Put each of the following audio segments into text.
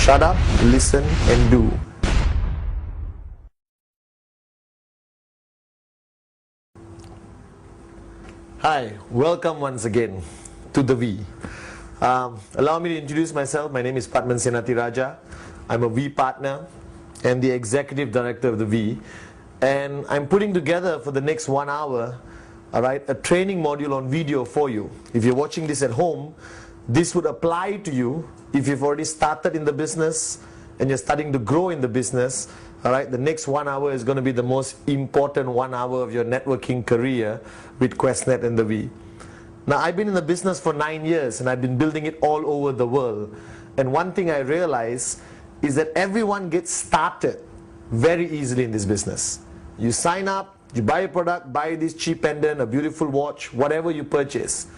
Shut up, listen and do. Hi, welcome once again to the V. Allow me to introduce myself. My name is Pathman Senathiraj. I'm a V partner and the executive director of the V. And I'm putting together for the next 1 hour, a training module on video for you. If you're watching this at home, this would apply to you if you've already started in the business and you're starting to grow in the business. The next 1 hour is going to be the most important 1 hour of your networking career with QuestNet and the V. Now, I've been in the business for 9 years and I've been building it all over the world. And one thing I realize is that everyone gets started very easily in this business. You sign up, you buy a product, buy this cheap pendant, a beautiful watch, whatever you purchase,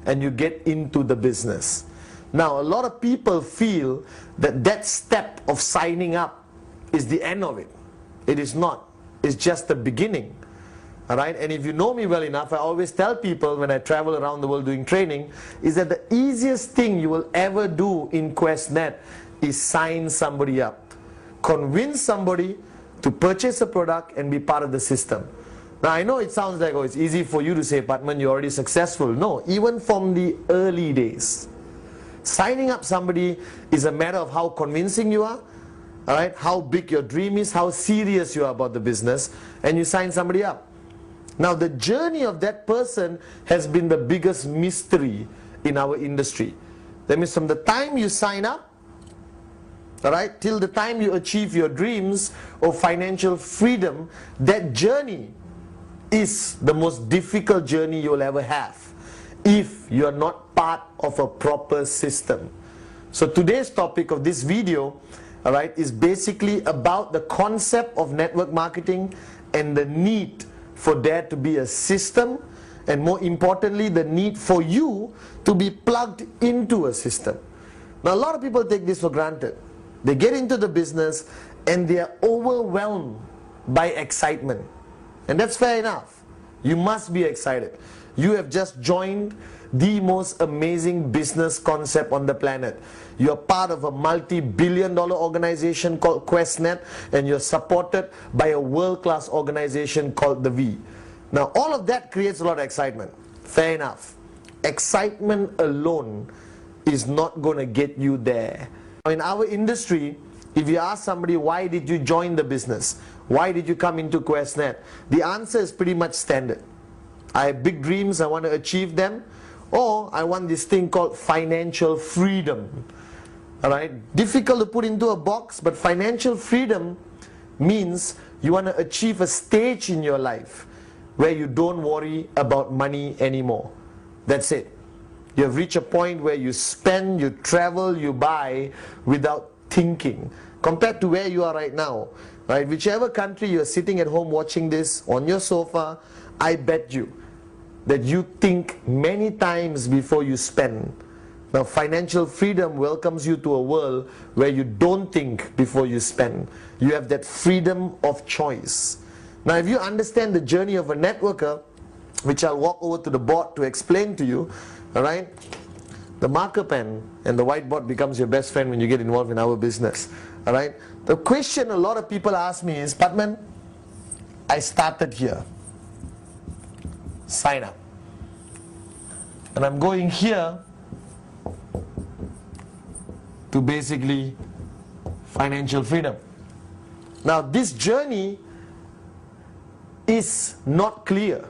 and you get into the business. Now, a lot of people feel that that step of signing up is the end of it. It is not. It's just the beginning. And if you know me well enough, I always tell people when I travel around the world doing training, is that the easiest thing you will ever do in QuestNet is sign somebody up. Convince somebody to purchase a product and be part of the system. Now, I know it sounds like, oh, it's easy for you to say, Pathman, you're already successful. No, even from the early days. Signing up somebody is a matter of how convincing you are, how big your dream is, how serious you are about the business, and you sign somebody up. Now, the journey of that person has been the biggest mystery in our industry. That means from the time you sign up, till the time you achieve your dreams of financial freedom, that journey is the most difficult journey you'll ever have if you're not part of a proper system. So today's topic of this video, is basically about the concept of network marketing and the need for there to be a system, and more importantly, the need for you to be plugged into a system. Now, a lot of people take this for granted. They get into the business and they are overwhelmed by excitement. And that's fair enough. You must be excited. You have just joined the most amazing business concept on the planet. You're part of a multi-billion-dollar organization called QuestNet, and you're supported by a world-class organization called the V. Now, all of that creates a lot of excitement. Fair enough. Excitement alone is not going to get you there. In our industry, if you ask somebody, why did you join the business? Why did you come into QuestNet? The answer is pretty much standard. I have big dreams, I want to achieve them, or I want this thing called financial freedom. Difficult to put into a box, but financial freedom means you want to achieve a stage in your life where you don't worry about money anymore. That's it. You have reached a point where you spend, you travel, you buy without thinking. Compared to where you are right now, whichever country you are sitting at home watching this on your sofa, I bet you that you think many times before you spend. Now, financial freedom welcomes you to a world where you don't think before you spend. You have that freedom of choice. Now, if you understand the journey of a networker, which I'll walk over to the board to explain to you, the marker pen and the whiteboard becomes your best friend when you get involved in our business. The question a lot of people ask me is, Pathman, I started here. Sign up. And I'm going here to basically financial freedom. Now, this journey is not clear.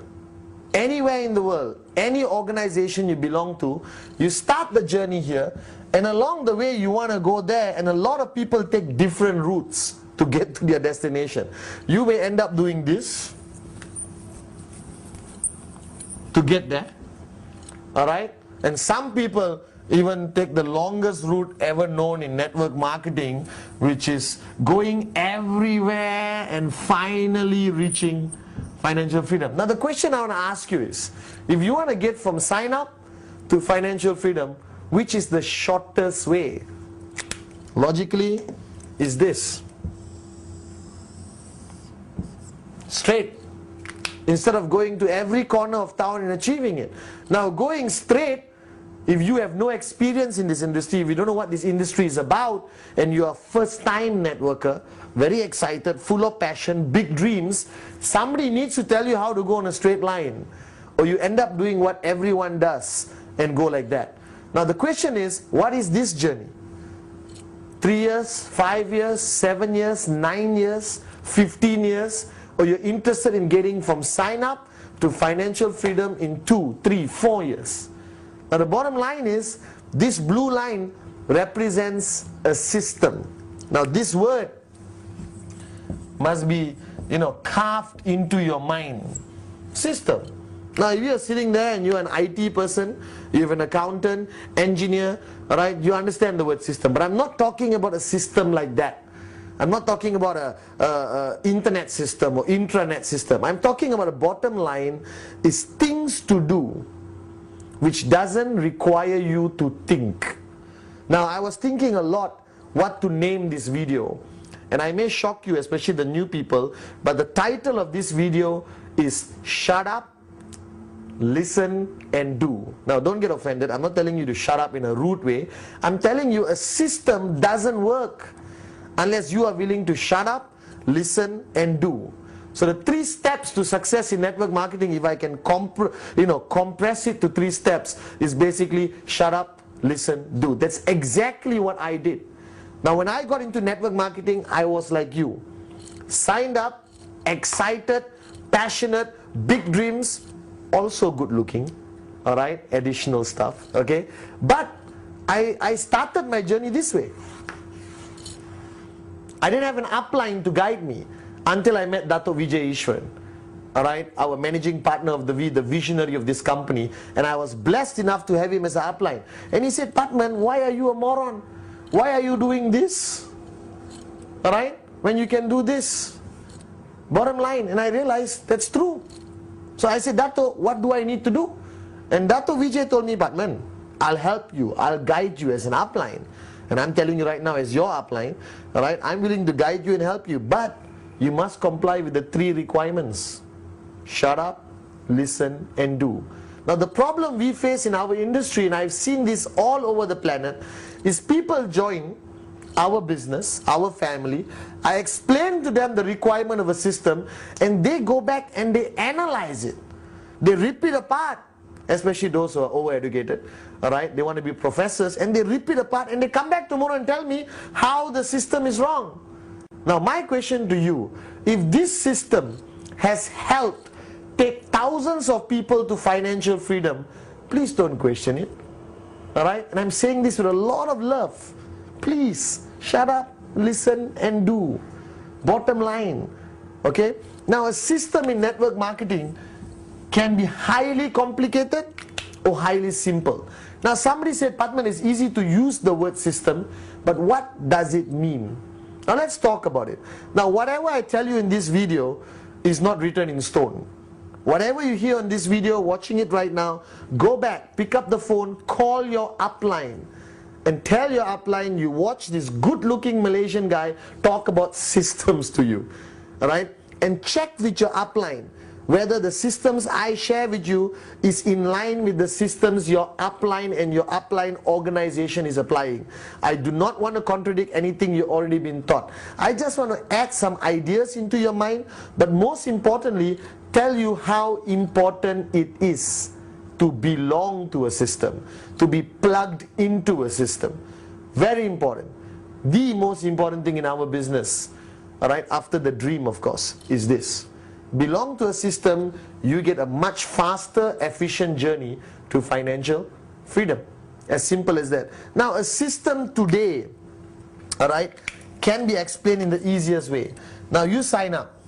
Anywhere in the world, any organization you belong to, you start the journey here, and along the way you want to go there, and a lot of people take different routes to get to their destination. You may end up doing this to get there, and some people even take the longest route ever known in network marketing, which is going everywhere and finally reaching financial freedom. Now, the question I want to ask you is, if you want to get from sign up to financial freedom, which is the shortest way? Logically, is this. Straight. Instead of going to every corner of town and achieving it. Now, going straight if you have no experience in this industry, if you don't know what this industry is about, and you are first-time networker, very excited, full of passion, big dreams, somebody needs to tell you how to go on a straight line, or you end up doing what everyone does and go like that. Now the question is, what is this journey? 3 years, 5 years, 7 years, 9 years, 15 years, or you're interested in getting from sign up to financial freedom in 2, 3, 4 years. Now the bottom line is, this blue line represents a system. Now this word must be, carved into your mind. System. Now if you're sitting there and you're an IT person, you're an accountant, engineer, alright, you understand the word system. But I'm not talking about a system like that. I'm not talking about a internet system or intranet system. I'm talking about a bottom line is things to do which doesn't require you to think. Now I was thinking a lot what to name this video, and I may shock you, especially the new people, but the title of this video is Shut Up, Listen and Do. Now don't get offended, I'm not telling you to shut up in a rude way. I'm telling you a system doesn't work unless you are willing to shut up, listen and do. So the 3 steps to success in network marketing, if I can compress it to 3 steps, is basically shut up, listen, do. That's exactly what I did. Now when I got into network marketing, I was like you. Signed up, excited, passionate, big dreams, also good looking, alright, additional stuff, okay. But I started my journey this way. I didn't have an upline to guide me until I met Dato' Vijay Ishwaran, alright, our managing partner of the visionary of this company, and I was blessed enough to have him as an upline. And he said, Pathman, why are you a moron? Why are you doing this? Alright, when you can do this. Bottom line, and I realized that's true. So I said, Dato', what do I need to do? And Dato' Vijay told me, Pathman, I'll help you, I'll guide you as an upline. And I'm telling you right now as your upline, alright, I'm willing to guide you and help you, but you must comply with the 3 requirements. Shut up, listen and do. Now the problem we face in our industry, and I've seen this all over the planet, is people join our business, our family, I explain to them the requirement of a system, and they go back and they analyze it. They rip it apart, especially those who are overeducated, alright, they want to be professors, and they rip it apart and they come back tomorrow and tell me how the system is wrong. Now my question to you, if this system has helped take thousands of people to financial freedom, please don't question it, alright, and I'm saying this with a lot of love. Please, shut up, listen and do. Bottom line, okay? Now a system in network marketing can be highly complicated or highly simple. Now somebody said, Pathman, it's easy to use the word system, but what does it mean? Now let's talk about it. Now whatever I tell you in this video is not written in stone. Whatever you hear on this video, watching it right now, go back, pick up the phone, call your upline, and tell your upline you watch this good looking Malaysian guy talk about systems to you, alright, and check with your upline whether the systems I share with you is in line with the systems your upline and your upline organization is applying. I do not want to contradict anything you've already been taught. I just want to add some ideas into your mind, but most importantly tell you how important it is to belong to a system, to be plugged into a system. Very important. The most important thing in our business, alright, after the dream of course, is this. Belong to a system, you get a much faster, efficient journey to financial freedom. As simple as that. Now a system today, alright, can be explained in the easiest way. Now you sign up,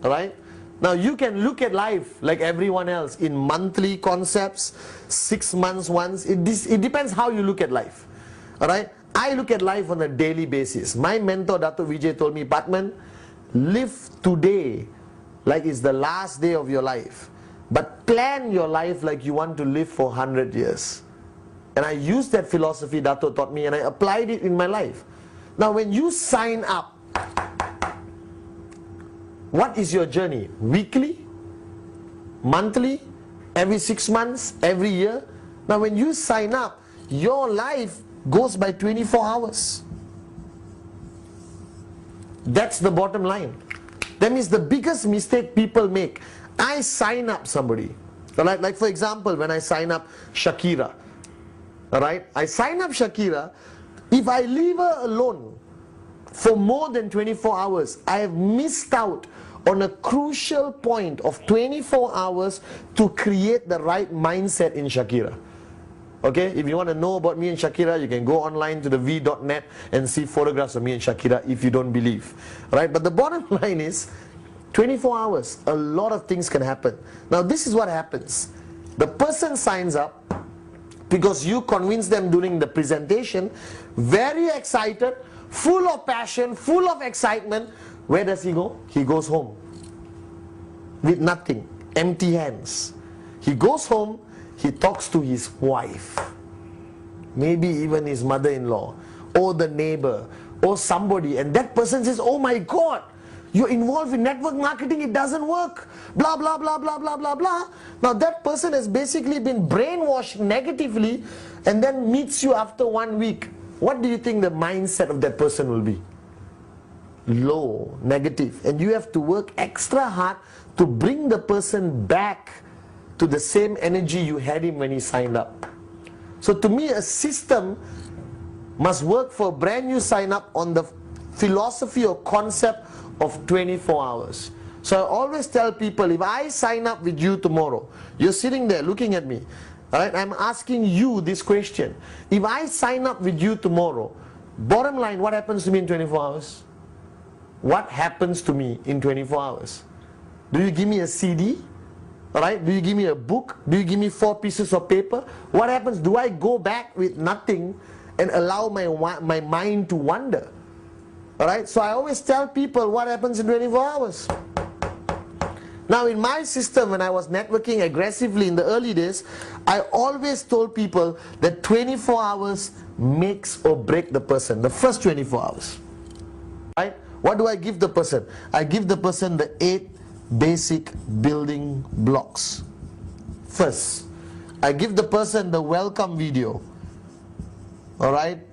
alright. Now you can look at life like everyone else in monthly concepts, 6 months once. It depends how you look at life. Alright? I look at life on a daily basis. My mentor Dato' Vijay told me, Pathman, live today like it's the last day of your life, but plan your life like you want to live for 100 years. And I used that philosophy Dato' taught me, and I applied it in my life. Now when you sign up, what is your journey? Weekly? Monthly? Every 6 months? Every year? Now when you sign up, your life goes by 24 hours. That's the bottom line. That means the biggest mistake people make, I sign up somebody, alright, like for example, when I sign up Shakira, alright, I sign up Shakira, if I leave her alone for more than 24 hours, I have missed out on a crucial point of 24 hours to create the right mindset in Shakira. Okay, if you want to know about me and Shakira, you can go online to the v.net and see photographs of me and Shakira if you don't believe. Right? But the bottom line is, 24 hours, a lot of things can happen. Now this is what happens. The person signs up because you convince them during the presentation, very excited, full of passion, full of excitement. Where does he go? He goes home with nothing, empty hands. He goes home, he talks to his wife, maybe even his mother-in-law, or the neighbor, or somebody, and that person says, oh my God, you're involved in network marketing, it doesn't work, blah, blah, blah, blah, blah, blah, blah. Now that person has basically been brainwashed negatively and then meets you after 1 week. What do you think the mindset of that person will be? Low, negative. And you have to work extra hard to bring the person back to the same energy you had him when he signed up. So to me, a system must work for a brand new sign up on the philosophy or concept of 24 hours. So I always tell people, if I sign up with you tomorrow, you're sitting there looking at me, alright, I'm asking you this question. If I sign up with you tomorrow, bottom line, what happens to me in 24 hours? What happens to me in 24 hours? Do you give me a CD? Alright, do you give me a book? Do you give me 4 pieces of paper? What happens? Do I go back with nothing and allow my mind to wander? Alright, so I always tell people what happens in 24 hours. Now in my system, when I was networking aggressively in the early days, I always told people that 24 hours makes or break the person, the first 24 hours. Right? What do I give the person? I give the person the 8 basic building blocks. First, I give the person the welcome video. Alright?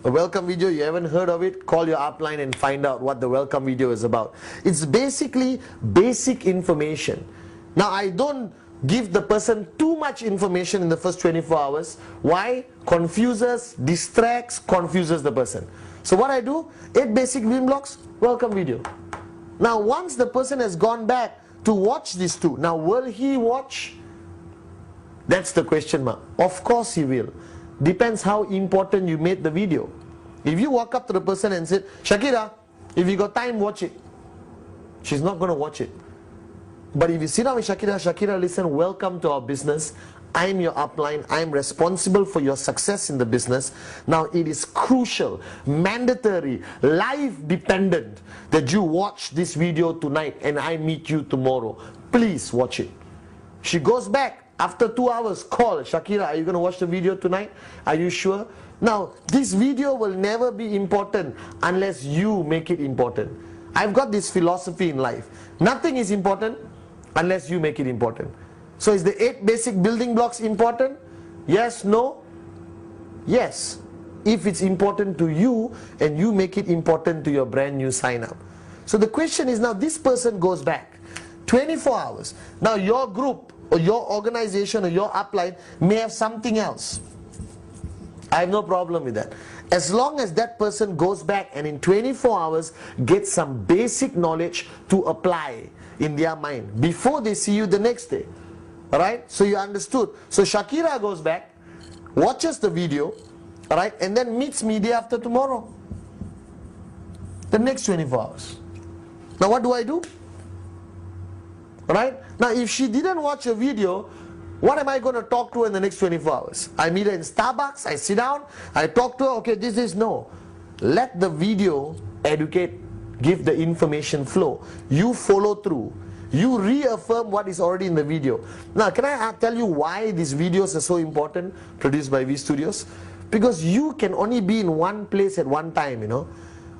A welcome video, you haven't heard of it, call your upline and find out what the welcome video is about. It's basically basic information. Now I don't give the person too much information in the first 24 hours. Why? Confuses, distracts, confuses the person. So what I do, 8 basic building blocks, welcome video. Now once the person has gone back to watch these 2, now will he watch? That's the question mark. Of course he will. Depends how important you made the video. If you walk up to the person and say, Shakira, if you got time, watch it. She's not going to watch it. But if you sit down with Shakira, Shakira, listen, welcome to our business. I'm your upline. I'm responsible for your success in the business. Now it is crucial, mandatory, life dependent that you watch this video tonight and I meet you tomorrow. Please watch it. She goes back. After 2 hours, call Shakira, are you going to watch the video tonight? Are you sure? Now, this video will never be important unless you make it important. I've got this philosophy in life. Nothing is important unless you make it important. So is the 8 basic building blocks important? Yes, no? Yes. If it's important to you and you make it important to your brand new sign up. So the question is now this person goes back 24 hours. Now your group or your organization or your upline may have something else. I have no problem with that. As long as that person goes back and in 24 hours gets some basic knowledge to apply in their mind before they see you the next day. Alright? So you understood. So Shakira goes back, watches the video, alright, and then meets me day after tomorrow. The next 24 hours. Now what do I do? Right? Now if she didn't watch a video, what am I going to talk to her in the next 24 hours? I meet her in Starbucks, I sit down, I talk to her, okay, this is no. Let the video educate, give the information flow. You follow through. You reaffirm what is already in the video. Now can I tell you why these videos are so important, produced by V Studios? Because you can only be in one place at one time, you know.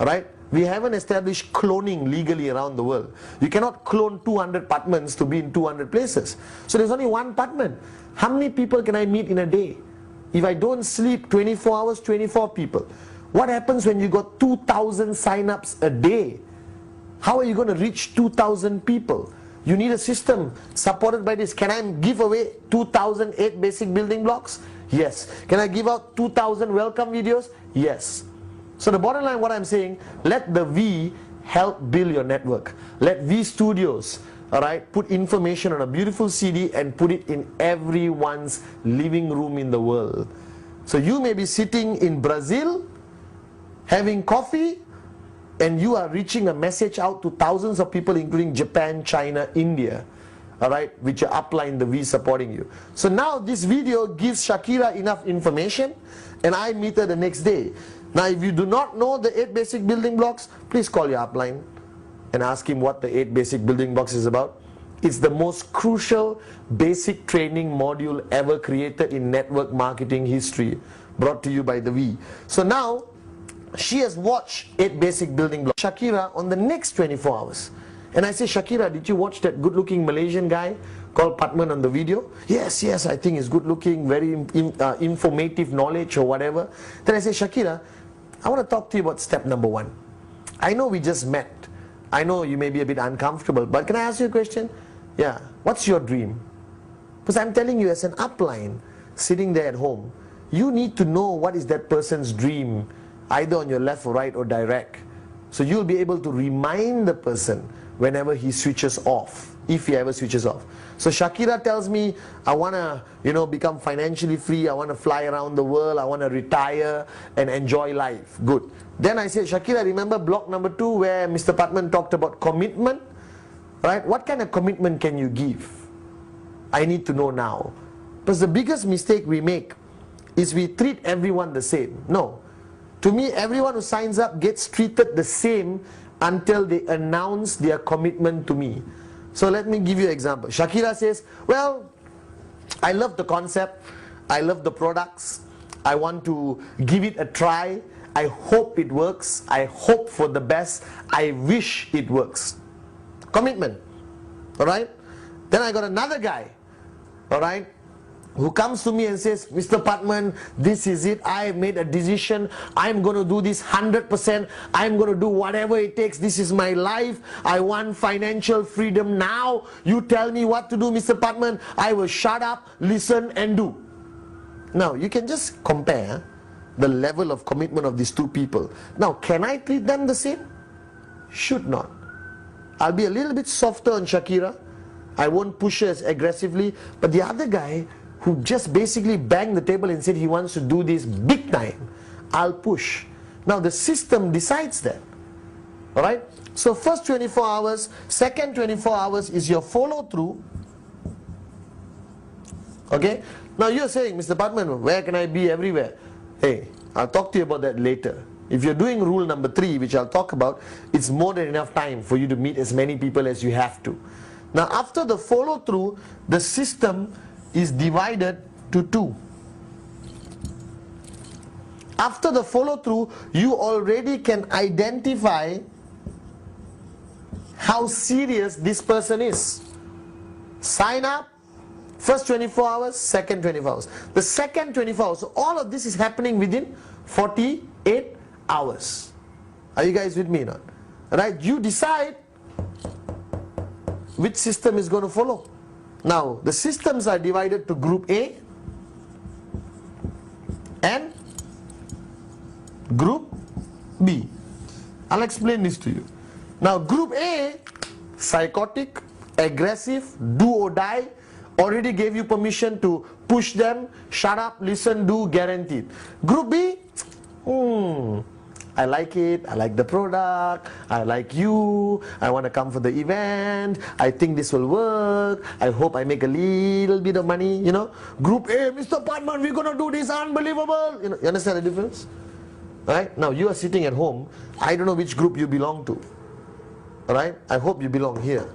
Alright? We haven't established cloning legally around the world. You cannot clone 200 Pathmans to be in 200 places. So there's only one Pathman. How many people can I meet in a day? If I don't sleep 24 hours, 24 people. What happens when you got 2,000 sign-ups a day? How are you going to reach 2,000 people? You need a system supported by this. Can I give away 2,008 basic building blocks? Yes. Can I give out 2,000 welcome videos? Yes. So the bottom line, what I'm saying, let the V help build your network. Let V Studios, alright, put information on a beautiful CD and put it in everyone's living room in the world. So you may be sitting in Brazil, having coffee, and you are reaching a message out to thousands of people, including Japan, China, India, alright, which are upline the V supporting you. So now this video gives Shakira enough information, and I meet her the next day. Now if you do not know the 8 basic building blocks, please call your upline and ask him what the 8 basic building blocks is about. It's the most crucial basic training module ever created in network marketing history, brought to you by the V. So now she has watched 8 basic building blocks. Shakira on the next 24 hours. And I say, Shakira, did you watch that good looking Malaysian guy called Pathman on the video? Yes, yes, I think he's good looking, very informative knowledge or whatever. Then I say, Shakira, I want to talk to you about step number 1. I know we just met. I know you may be a bit uncomfortable, but can I ask you a question? Yeah, what's your dream? Because I'm telling you, as an upline sitting there at home, you need to know what is that person's dream, either on your left or right or direct. So you'll be able to remind the person whenever he switches off, if he ever switches off. So Shakira tells me, I want to, become financially free, I want to fly around the world, I want to retire and enjoy life. Good. Then I say, Shakira, remember block number 2 where Mr. Pathman talked about commitment? Right? What kind of commitment can you give? I need to know now. Because the biggest mistake we make is we treat everyone the same. No. To me, everyone who signs up gets treated the same until they announce their commitment to me. So let me give you an example. Shakira says, well, I love the concept, I love the products, I want to give it a try, I hope it works, I hope for the best, I wish it works. Commitment. Alright? Then I got another guy, alright, who comes to me and says, Mr. Pathman, this is it, I have made a decision, I'm going to do this 100%, I'm going to do whatever it takes, this is my life, I want financial freedom now, you tell me what to do, Mr. Pathman, I will shut up, listen and do. Now, you can just compare the level of commitment of these two people. Now, can I treat them the same? Should not. I'll be a little bit softer on Shakira, I won't push her as aggressively, but the other guy, who just basically banged the table and said he wants to do this big time, I'll push. Now the system decides that. Alright? So first 24 hours, second 24 hours is your follow through. Okay? Now you're saying, Mr. Pathman, where can I be everywhere? Hey, I'll talk to you about that later. If you're doing rule number 3, which I'll talk about, it's more than enough time for you to meet as many people as you have to. Now after the follow through, the system is divided to 2. After the follow through, you already can identify how serious this person is. Sign up, first 24 hours, second 24 hours. The second 24 hours, so all of this is happening within 48 hours. Are you guys with me now? Right? You decide which system is going to follow. Now, the systems are divided to group A and group B. I'll explain this to you. Now, group A, psychotic, aggressive, do or die, already gave you permission to push them, shut up, listen, do, guaranteed. Group B, I like it, I like the product, I like you, I want to come for the event, I think this will work, I hope I make a little bit of money, Group A, Mr. Pathman, we're going to do this, unbelievable. You understand the difference? Right? Now you are sitting at home, I don't know which group you belong to. Alright? I hope you belong here.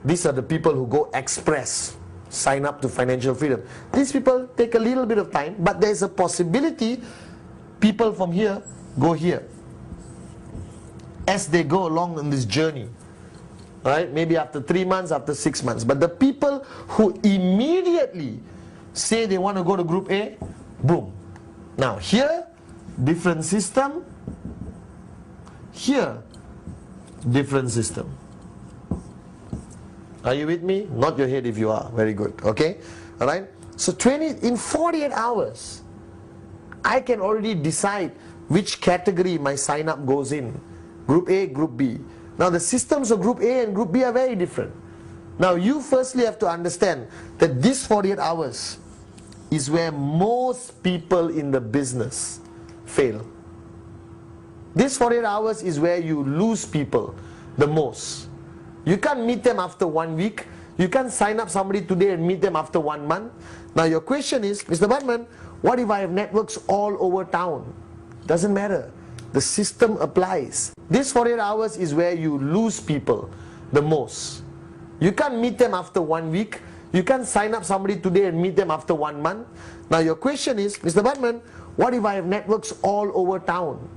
These are the people who go express, sign up to financial freedom. These people take a little bit of time, but there is a possibility people from here go here. as they go along in this journey. Right? Maybe after 3 months, after 6 months. But the people who immediately say they want to go to group A, boom. Now here, different system. Here, different system. Are you with me? Nod your head if you are. Very good. Okay? Alright? So in 48 hours, I can already decide which category my sign up goes in. Group A, Group B. Now the systems of Group A and Group B are very different. Now you firstly have to understand that this 48 hours is where most people in the business fail. This 48 hours is where you lose people the most. You can't meet them after 1 week. You can't sign up somebody today and meet them after 1 month. Now your question is, Mr. Pathman, what if I have networks all over town? Doesn't matter. The system applies. This 48 hours is where you lose people the most. You can't meet them after 1 week. You can't sign up somebody today and meet them after 1 month. Now your question is, Mr. Pathman, what if I have networks all over town?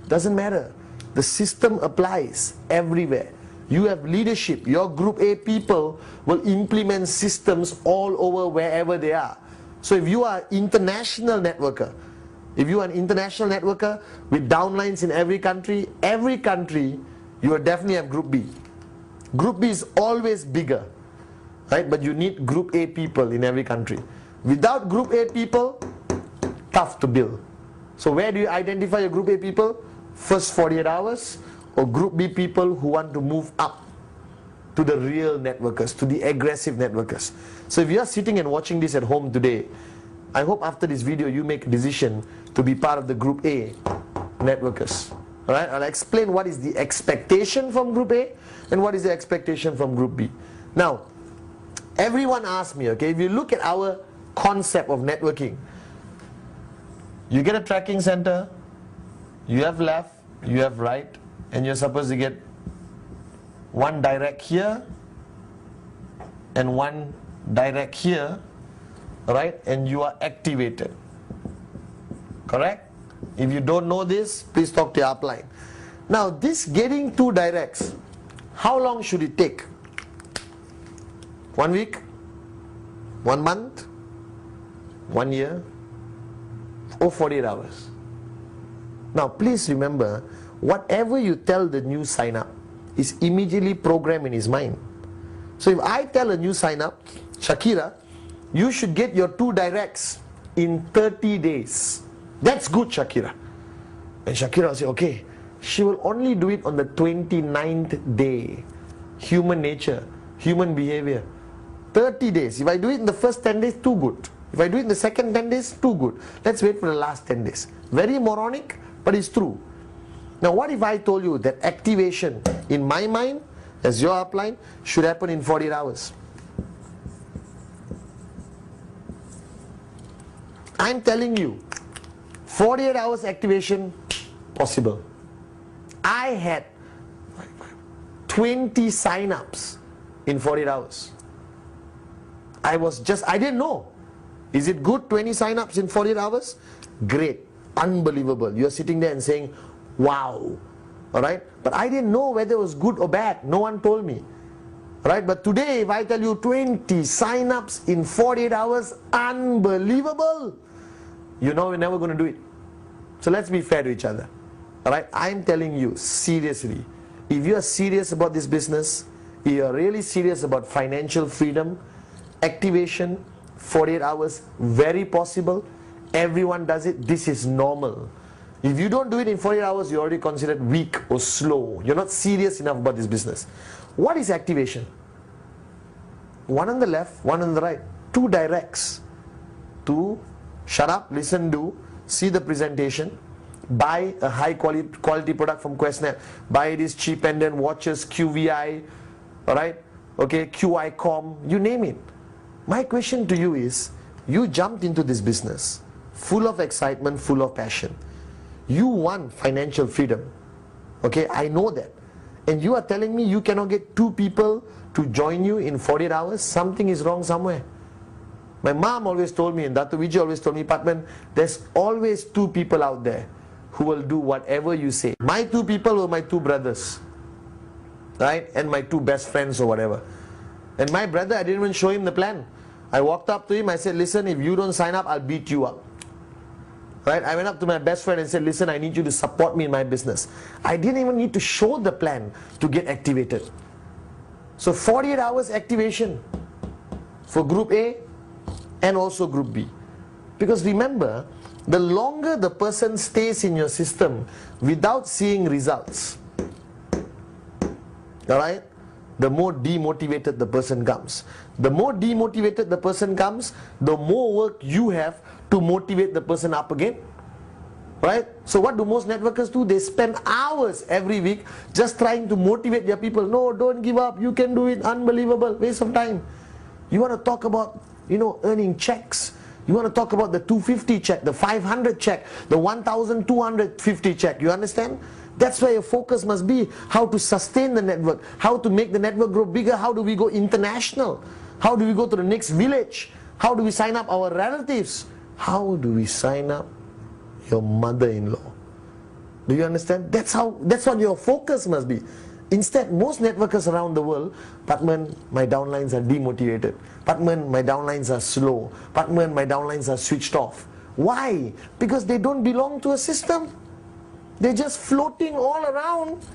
Doesn't matter. The system applies everywhere. You have leadership. Your Group A people will implement systems all over wherever they are. So if you are an international networker, if you are an international networker with downlines in every country, you will definitely have Group B. Group B is always bigger, right? But you need Group A people in every country. Without Group A people, tough to build. So where do you identify your Group A people? First 48 hours, or Group B people who want to move up to the real networkers, to the aggressive networkers. So if you are sitting and watching this at home today, I hope after this video you make a decision to be part of the Group A networkers. Alright, I'll explain what is the expectation from Group A and what is the expectation from Group B. Now, everyone asks me, okay, if you look at our concept of networking, you get a tracking center, you have left, you have right, and you're supposed to get one direct here and one direct here, right? And you are activated. Correct? If you don't know this, please talk to your upline. Now, this getting two directs, how long should it take? 1 week? 1 month? 1 year? Or 48 hours? Now, please remember, whatever you tell the new sign up is immediately programmed in his mind. So if I tell a new sign up, Shakira, you should get your 2 directs in 30 days. That's good, Shakira. And Shakira will say, okay. She will only do it on the 29th day. Human nature, human behavior. 30 days. If I do it in the first 10 days, too good. If I do it in the second 10 days, too good. Let's wait for the last 10 days. Very moronic, but it's true. Now what if I told you that activation in my mind, as your upline, should happen in 48 hours? I'm telling you, 48 hours activation, possible. I had 20 sign-ups in 48 hours. I didn't know. Is it good, 20 sign-ups in 48 hours? Great, unbelievable. You're sitting there and saying, wow. Alright? But I didn't know whether it was good or bad. No one told me. Right? But today, if I tell you 20 sign-ups in 48 hours, unbelievable. You know we're never going to do it. So let's be fair to each other. Alright? I'm telling you, seriously, if you are serious about this business, if you are really serious about financial freedom, activation, 48 hours, very possible. Everyone does it. This is normal. If you don't do it in 48 hours, you're already considered weak or slow. You're not serious enough about this business. What is activation? One on the left, one on the right. 2 directs. To shut up, listen, do, see the presentation, buy a high quality product from QuestNet, buy these cheap pendant watches, QVI, alright, okay, QICOM, you name it. My question to you is, you jumped into this business full of excitement, full of passion. You want financial freedom. Okay, I know that. And you are telling me you cannot get 2 people to join you in 48 hours? Something is wrong somewhere. My mom always told me, and Dr. Vijay always told me, Pathman, there's always 2 people out there who will do whatever you say. My two people were my two brothers, right? And my two best friends or whatever. And my brother, I didn't even show him the plan. I walked up to him, I said, listen, if you don't sign up, I'll beat you up. Right? I went up to my best friend and said, listen, I need you to support me in my business. I didn't even need to show the plan to get activated. So 48 hours activation for Group A and also Group B. Because remember, the longer the person stays in your system without seeing results, alright, the more demotivated the person comes. The more demotivated the person comes, the more work you have to motivate the person up again. Right? So what do most networkers do? They spend hours every week just trying to motivate their people. No, don't give up. You can do it. Unbelievable. Waste of time. You want to talk about, earning checks. You want to talk about the 250 check, the 500 check, the 1,250 check. You understand? That's where your focus must be. How to sustain the network. How to make the network grow bigger. How do we go international? How do we go to the next village? How do we sign up our relatives? How do we sign up your mother-in-law? Do you understand? That's what your focus must be. Instead, most networkers around the world, Pathman, my downlines are demotivated. Pathman, my downlines are slow. Pathman, my downlines are switched off. Why? Because they don't belong to a system. They're just floating all around.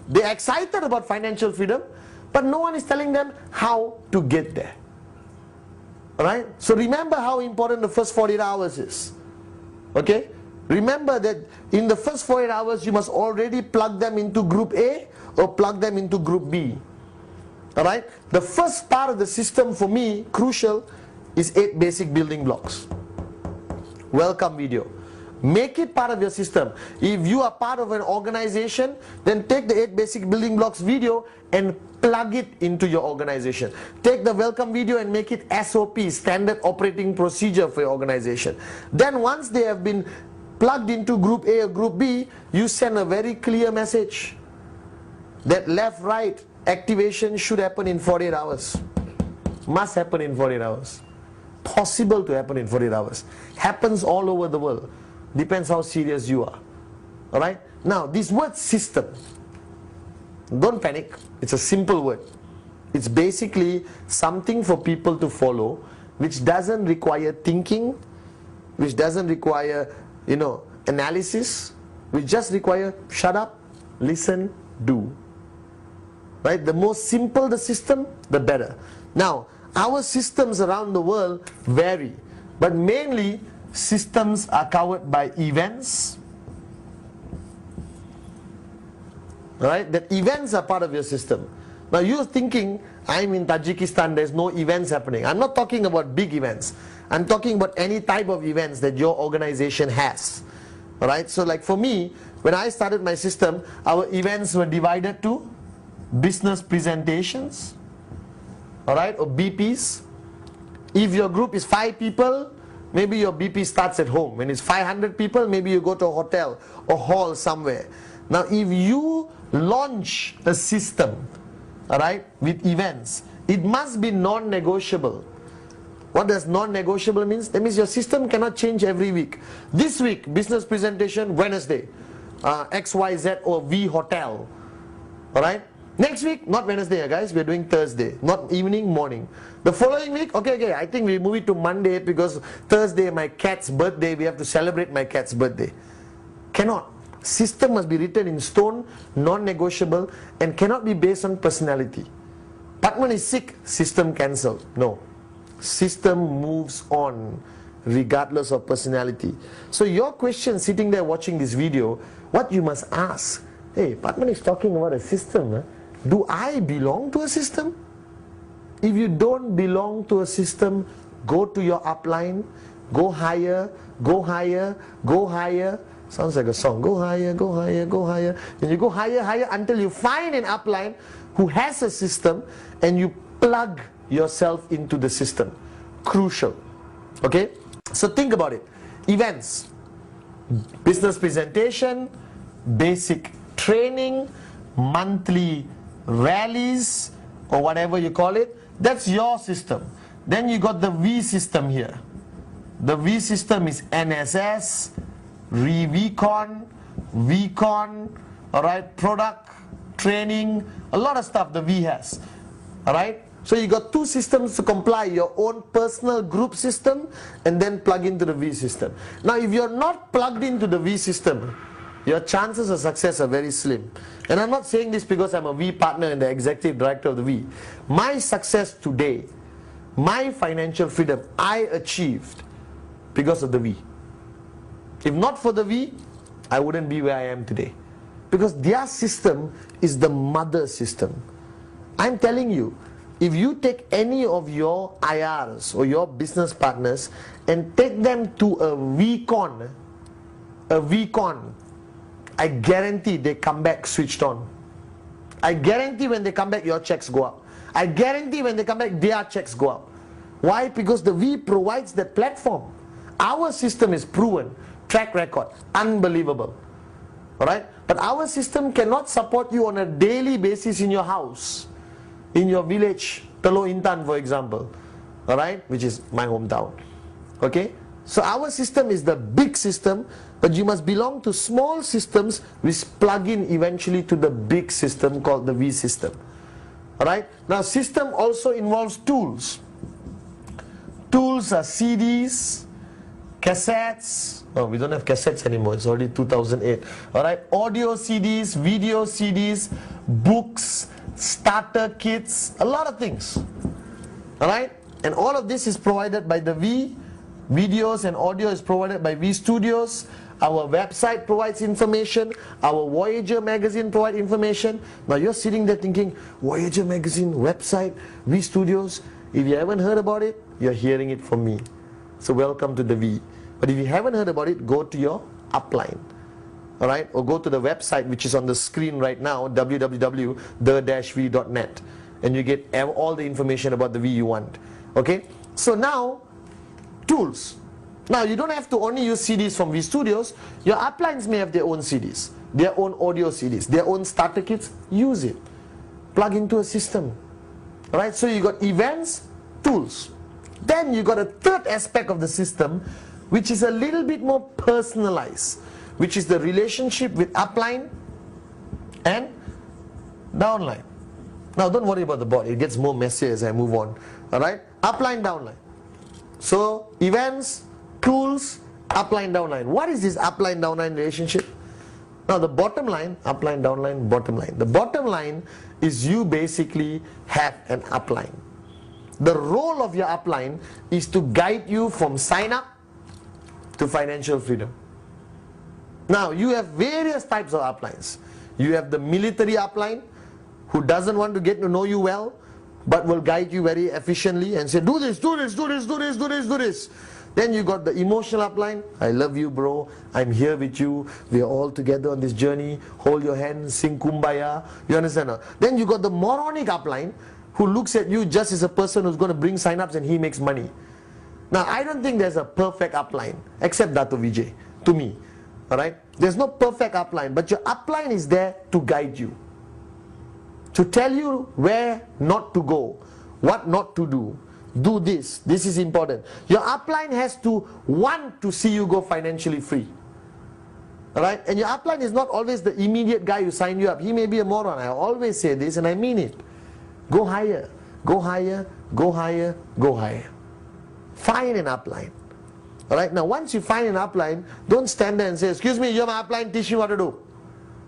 They're excited about financial freedom, but no one is telling them how to get there. Alright? So remember how important the first 48 hours is. Okay? Remember that in the first 48 hours you must already plug them into Group A or plug them into Group B. Alright? The first part of the system for me, crucial, is 8 basic building blocks. Welcome video. Make it part of your system. If you are part of an organization, then take the 8 basic building blocks video and plug it into your organization. Take the welcome video and make it SOP, standard operating procedure for your organization. Then once they have been plugged into Group A or Group B, you send a very clear message that left, right, activation should happen in 48 hours. Must happen in 48 hours. Possible to happen in 48 hours. Happens all over the world. Depends how serious you are. Alright? Now, this word system, don't panic. It's a simple word. It's basically something for people to follow, which doesn't require thinking, which doesn't require, analysis, which just require shut up, listen, do. Right? The more simple the system, the better. Now, our systems around the world vary, but mainly systems are covered by events. Right? That events are part of your system. Now you're thinking, I'm in Tajikistan, there's no events happening. I'm not talking about big events. I'm talking about any type of events that your organization has. Alright? So like for me, when I started my system, our events were divided to business presentations, alright, or BPs. If your group is 5 people, maybe your BP starts at home. When it's 500 people, maybe you go to a hotel or hall somewhere. Now if you launch a system, alright, with events, it must be non-negotiable. What does non-negotiable means? That means your system cannot change every week. This week, business presentation, Wednesday, XYZ or V hotel. Alright? Next week, not Wednesday, guys, we're doing Thursday, not evening, morning. The following week, okay, I think we move it to Monday because Thursday, my cat's birthday, we have to celebrate my cat's birthday. Cannot. System must be written in stone, non-negotiable, and cannot be based on personality. Pathman is sick, system cancelled. No. System moves on regardless of personality. So your question sitting there watching this video, what you must ask, hey, Pathman is talking about a system. Huh? Do I belong to a system? If you don't belong to a system, go to your upline, go higher, go higher, go higher. Sounds like a song. Go higher, go higher, go higher. And you go higher, higher until you find an upline who has a system and you plug yourself into the system. Crucial. Okay? So think about it. Events, business presentation, basic training, monthly rallies, or whatever you call it. That's your system. Then you got the V system here. The V system is NSS, VCon, VCon, all right, product, training, a lot of stuff the V has, all right. So you got two systems to comply, your own personal group system and then plug into the V system. Now if you're not plugged into the V system, your chances of success are very slim. And I'm not saying this because I'm a V partner and the executive director of the V. My success today, my financial freedom, I achieved because of the V. If not for the V, I wouldn't be where I am today. Because their system is the mother system. I'm telling you, if you take any of your IRs or your business partners and take them to a VCon, I guarantee they come back switched on. I guarantee when they come back, your checks go up. I guarantee when they come back, their checks go up. Why? Because the V provides that platform. Our system is proven, track record, unbelievable. Alright? But our system cannot support you on a daily basis in your house, in your village, Teluk Intan for example, alright, which is my hometown. Okay? So our system is the big system, but you must belong to small systems which plug in eventually to the big system called the V system. Alright? Now system also involves tools. Tools are CDs, cassettes. Oh, we don't have cassettes anymore, it's already 2008. Alright, audio CDs, video CDs, books, starter kits, a lot of things. Alright, and all of this is provided by the V. Videos and audio is provided by V Studios. Our website provides information. Our Voyager magazine provides information. Now you're sitting there thinking, Voyager magazine, website, V Studios. If you haven't heard about it, you're hearing it from me. So welcome to the V. But if you haven't heard about it, go to your upline. Alright, or go to the website which is on the screen right now, www.the-v.net, and you get all the information about the V you want. Okay, so now tools. Now you don't have to only use CDs from V Studios. Your uplines may have their own CDs, their own audio CDs, their own starter kits. Use it. Plug into a system. Alright, so you got events, tools. Then you got a third aspect of the system which is a little bit more personalized, which is the relationship with upline and downline. Now don't worry about the board, it gets more messy as I move on. Alright, upline, downline. So events, tools, upline, downline. What is this upline, downline relationship? Now the bottom line, upline, downline, bottom line. The bottom line is you basically have an upline. The role of your upline is to guide you from sign up to financial freedom. Now you have various types of uplines. You have the military upline who doesn't want to get to know you well but will guide you very efficiently and say, do this, do this, do this, do this, do this, do this. Then you got the emotional upline. I love you, bro. I'm here with you. We are all together on this journey. Hold your hand, sing kumbaya. You understand? Then you got the moronic upline who looks at you just as a person who's going to bring sign-ups and he makes money. Now I don't think there's a perfect upline except Dato Vijay, to me. Alright? There's no perfect upline, but your upline is there to guide you, to tell you where not to go, what not to do. Do this, this is important. Your upline has to want to see you go financially free. Alright? And your upline is not always the immediate guy who signed you up. He may be a moron. I always say this and I mean it. Go higher, go higher, go higher, go higher. Find an upline. Alright, now once you find an upline, don't stand there and say, excuse me, you're my upline, teach me what to do.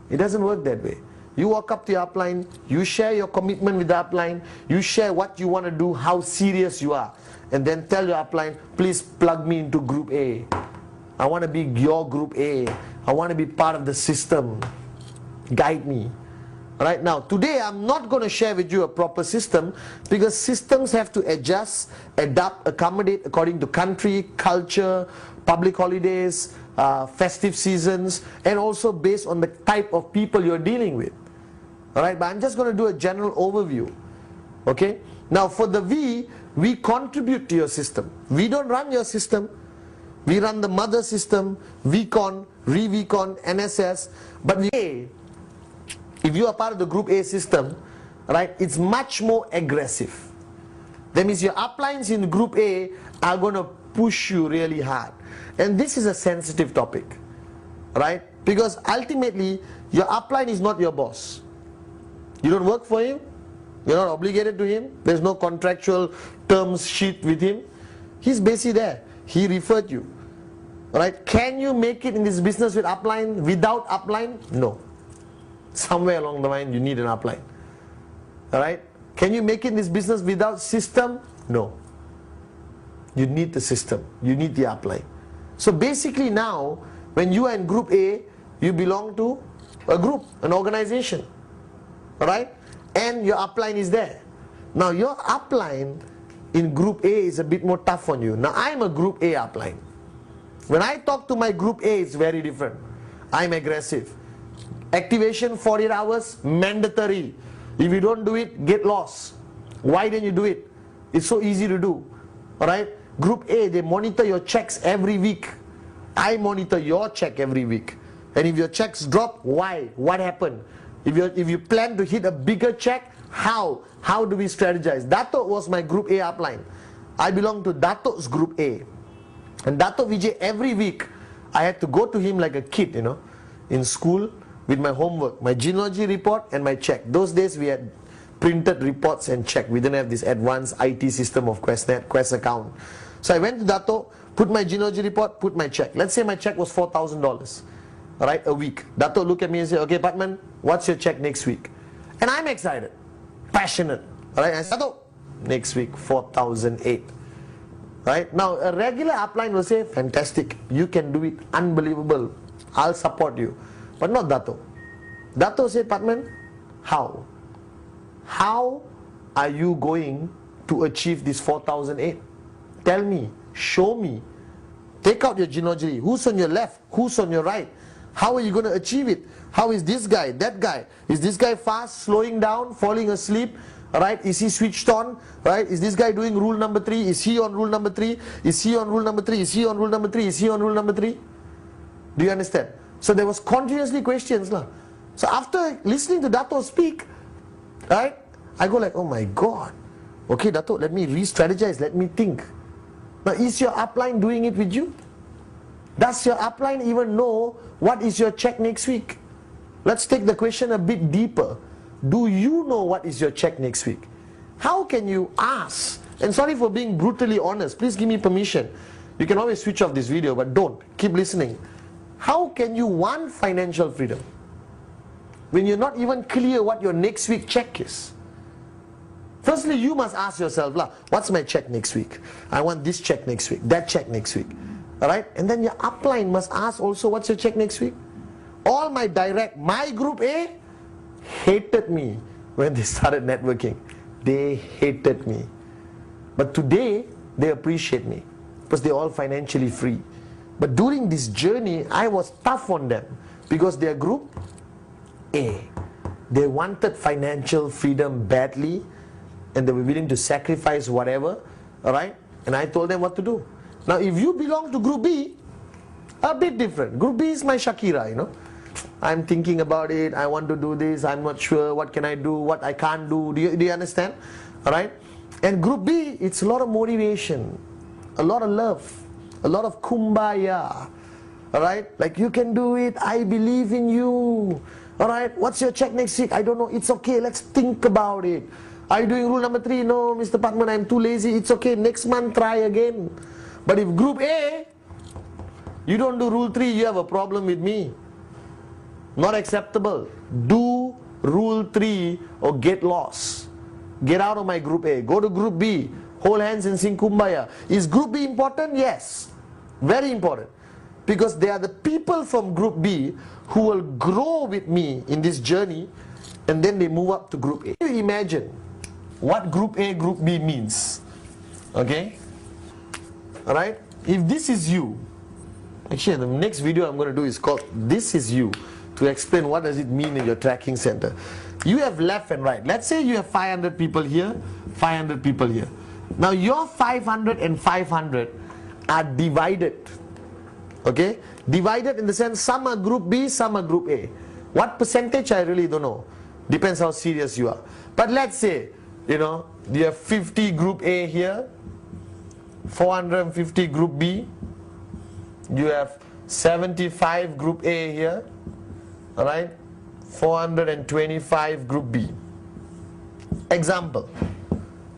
It doesn't work that way. You walk up to your upline, you share your commitment with the upline, you share what you want to do, how serious you are, and then tell your upline, please plug me into group A. I want to be your group A. I want to be part of the system. Guide me. Alright, now today I'm not going to share with you a proper system because systems have to adjust, adapt, accommodate according to country, culture, public holidays, festive seasons, and also based on the type of people you're dealing with. Alright, but I'm just going to do a general overview. Okay, now for the V, we contribute to your system. We don't run your system. We run the mother system, VCon, ReVCon, NSS, but if you are part of the Group A system, right, it's much more aggressive. That means your uplines in Group A are going to push you really hard. And this is a sensitive topic. right? Because ultimately, your upline is not your boss. You don't work for him. You're not obligated to him. There's no contractual terms sheet with him. He's basically there. He referred you. Right? Can you make it in this business with upline? Without upline? No. Somewhere along the line, you need an upline. Alright? Can you make it in this business without system? No. You need the system. You need the upline. So basically now, when you are in group A, you belong to a group, an organization. Alright? And your upline is there. Now your upline in group A is a bit more tough on you. Now I'm a group A upline. When I talk to my group A, it's very different. I'm aggressive. Activation 48 hours, mandatory. If you don't do it, get lost. Why didn't you do it? It's so easy to do. Alright? Group A, they monitor your checks every week. I monitor your check every week. And if your checks drop, why? What happened? If you plan to hit a bigger check, how? How do we strategize? Dato was my group A upline. I belong to Dato's group A. And Dato Vijay, every week, I had to go to him like a kid, you know, in school with my homework, my genealogy report and my check. Those days we had printed reports and check. We didn't have this advanced IT system of Quest account. So I went to Dato, put my genealogy report, put my check. Let's say my check was $4,000, right, a week. Dato look at me and say, okay, Pathman, what's your check next week? And I'm excited, passionate. All right, I said, Dato, next week, 4,008. Right? Now, a regular upline will say, fantastic, you can do it, unbelievable, I'll support you. But not Dato. Dato said, Pathman, how? How are you going to achieve this 4,008? Tell me, show me. Take out your genealogy. Who's on your left? Who's on your right? How are you going to achieve it? How is this guy, that guy? Is this guy fast, slowing down, falling asleep? Right? Is he switched on? Right? Is this guy doing rule number 3? Is he on rule number 3? Is he on rule number 3? Is he on rule number 3? Is he on rule number 3? Do you understand? So there was continuously questions. So after listening to Dato speak, right, I go like, oh my God. Okay, Dato, let me re-strategize. Let me think. Now, is your upline doing it with you? Does your upline even know what is your check next week? Let's take the question a bit deeper. Do you know what is your check next week? How can you ask? And sorry for being brutally honest. Please give me permission. You can always switch off this video, but don't. Keep listening. How can you want financial freedom when you're not even clear what your next week check is? Firstly, you must ask yourself, what's my check next week? I want this check next week, that check next week. Alright? And then your upline must ask also, what's your check next week? All my direct, my group A, hated me when they started networking. They hated me. But today, they appreciate me because they're all financially free. But during this journey, I was tough on them because they're group A. They wanted financial freedom badly and they were willing to sacrifice whatever, alright? And I told them what to do. Now, if you belong to group B, a bit different. Group B is my Shakira, you know. I'm thinking about it, I want to do this, I'm not sure, what can I do, what I can't do, do you understand? Alright? And group B, it's a lot of motivation, a lot of love, a lot of kumbaya. Alright? Like, you can do it, I believe in you. Alright? What's your check next week? I don't know, it's okay, let's think about it. Are you doing rule number 3? No, Mr. Pathman, I'm too lazy, it's okay, next month try again. But if group A, you don't do rule 3, you have a problem with me. Not acceptable. Do rule 3 or get lost. Get out of my group A. Go to group B. Hold hands and sing Kumbaya. Is group B important? Yes. Very important. Because they are the people from group B who will grow with me in this journey and then they move up to group A. Can you imagine what group A, group B means? Okay? Alright? If this is you, actually the next video I'm going to do is called This Is You, to explain what does it mean in your tracking center. You have left and right. Let's say you have 500 people here, 500 people here. Now your 500 and 500 are divided. Okay? Divided in the sense some are group B, some are group A. What percentage I really don't know. Depends how serious you are. But let's say, you know, you have 50 group A here, 450 group B, you have 75 group A here, all right, 425 group B. Example,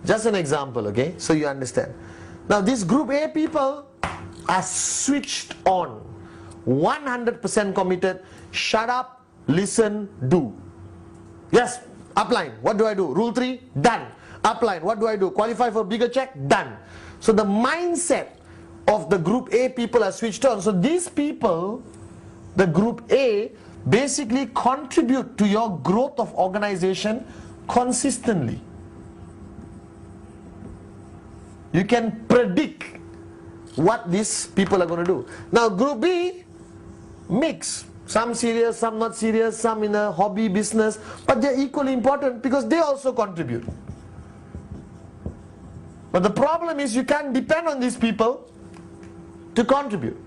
just an example, okay, so you understand. Now this group A people are switched on, 100% committed. Shut up, listen, do. Yes, upline, what do I do? Rule 3, done. Upline, what do I do? Qualify for bigger check, done. So the mindset of the group A people are switched on. So these people, the group A, basically contribute to your growth of organization consistently. You can predict what these people are going to do. Now group B, mix. Some serious, some not serious, some in a hobby business, but they're equally important because they also contribute. But the problem is you can't depend on these people to contribute.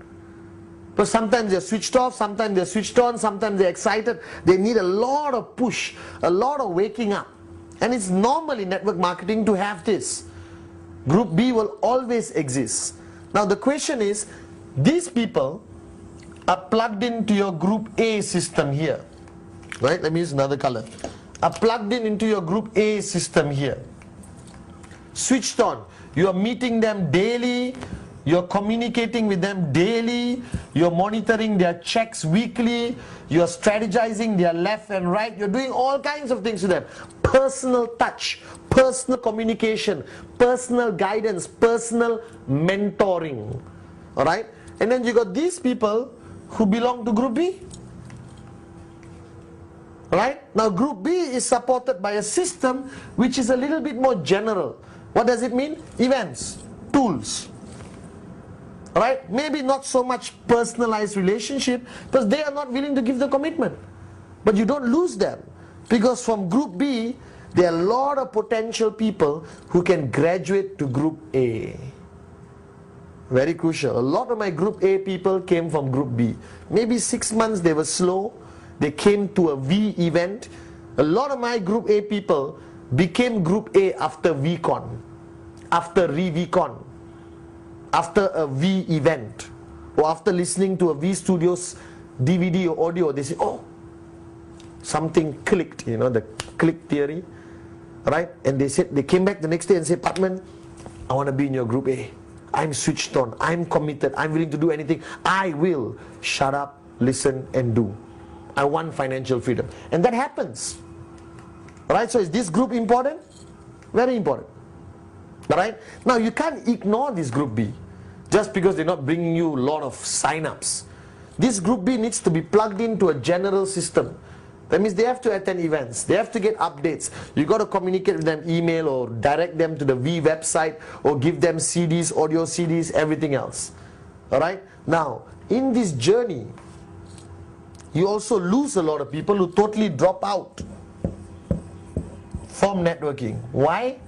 Because sometimes they're switched off, sometimes they're switched on, sometimes they're excited. They need a lot of push, a lot of waking up. And it's normal in network marketing to have this. Group B will always exist. Now the question is, these people are plugged into your group A system here. Right? Let me use another color. Are plugged into your group A system here. Switched on. You are meeting them daily. You're communicating with them daily. You're monitoring their checks weekly. You're strategizing their left and right. You're doing all kinds of things to them. Personal touch, personal communication, personal guidance, personal mentoring. Alright? And then you got these people who belong to group B. Right? Now group B is supported by a system which is a little bit more general. What does it mean? Events, tools. Right? Maybe not so much personalized relationship because they are not willing to give the commitment. But you don't lose them because from group B there are a lot of potential people who can graduate to group A. Very crucial. A lot of my group A people came from group B. Maybe 6 months they were slow. They came to a V event. A lot of my group A people became group A after VCon, after ReVCon, after a V event, or after listening to a V Studios DVD or audio. They say, oh, something clicked, you know, the click theory, right? And they said, they came back the next day and said, Pathman, I want to be in your group A. I'm switched on, I'm committed, I'm willing to do anything. I will shut up, listen and do. I want financial freedom. And that happens. Alright, so is this group important? Very important. Alright, now you can't ignore this group B just because they're not bringing you a lot of sign-ups. This group B needs to be plugged into a general system. That means they have to attend events, they have to get updates. You got to communicate with them, email or direct them to the V website or give them CDs, audio CDs, everything else. Alright, now in this journey you also lose a lot of people who totally drop out from networking. Why?